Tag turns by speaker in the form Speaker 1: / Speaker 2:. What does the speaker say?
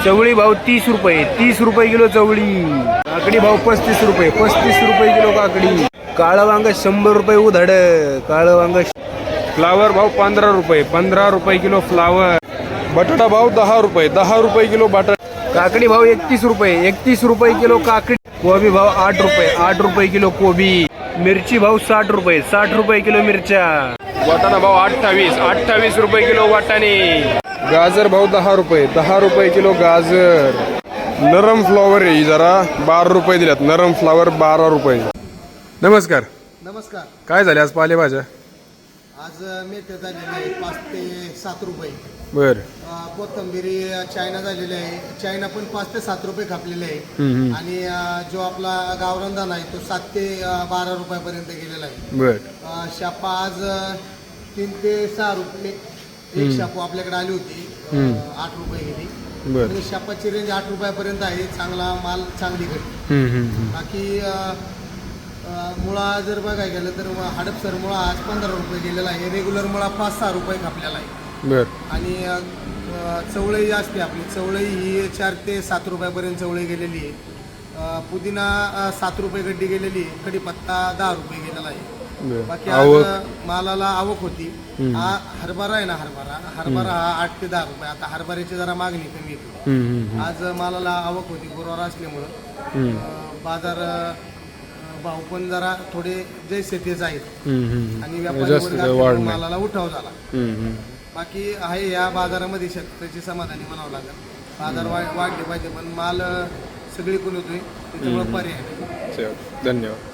Speaker 1: चवळी भाव 30 रुपये, 30 रुपये किलो चवळी. काकडी भाव 35 रुपये, 35 रुपये किलो काकडी. काळं वांग 100 रुपये उधाड. काळं वांग. फ्लावर भाव 15 रुपये, 15 रुपये किलो फ्लावर. बटाटा भाव 10 रुपये, 10 रुपये किलो बटाटा. काकडी भाव 31 रुपये, 31 रुपये किलो काकडी. कोबी भाव 8 रुपये, 8 रुपये किलो कोबी. मिरची भाव 60 रुपये, 60 रुपये किलो मिरच्या. वाटाणा भाव 28, 28 रुपये किलो वाटाणे. गाजर भाव 10 रुपये, 10 रुपये किलो गाजर. नरम फ्लॉवर आहे जरा 12 रुपये दिल्यात. नरम फ्लॉवर 12 रुपये. नमस्कार.
Speaker 2: नमस्कार.
Speaker 1: काय झाले आज पालेभाज्या?
Speaker 2: आज मेथ्या झालेले आहे 5 ते 7 रुपये.
Speaker 1: बर.
Speaker 2: कोथंबिरी चायना झालेली आहे. चायना पण 5 ते 7 रुपये खापलेले आहे. आणि जो आपला गावरान दाणा आहे तो 7 ते 12 रुपयापर्यंत गेलेला आहे.
Speaker 1: बर.
Speaker 2: शापा आज 3 ते 6 रुपये. एक शापू आपल्याकडे आली होती 8 रुपये गेली.
Speaker 1: बर.
Speaker 2: आणि शापाची रेंज 8 रुपयापर्यंत आहे. चांगला माल चांगली घडली. बाकी मुळा जर बघायला गेलं तर हडपसर मुळा आज 15 रुपये गेलेला आहे. रेग्युलर मुळा 5-6 रुपये खापलेला आहे.
Speaker 1: बर.
Speaker 2: आणि चवळी असते आपली. चवळी ही 4 ते 7 रुपयापर्यंत चवळी गेलेली आहे. पुदिना 7 रुपये गड्डी गेलेली आहे. कढीपत्ता 10 रुपये गेलेला आहे. बाकी आज मालाला आवक होती. हा हरभरा आहे ना, हरभरा हा 8 ते 10 रुपये. आता हरभऱ्याची जरा मागणी कमी येते. आज मालाला आवक होती गुरुवार असल्यामुळं. बाजार भाव पण जरा थोडे जैसे तेच आहेत. आणि व्यापारी मालाला उठाव झाला. बाकी आहे या बाजारामध्ये शेतकऱ्याची समाधानी म्हणावं लागेल. बाजार वाढले पाहिजे पण माल सगळीकडून होतोय त्याच्यामुळे पर्याय.
Speaker 1: धन्यवाद.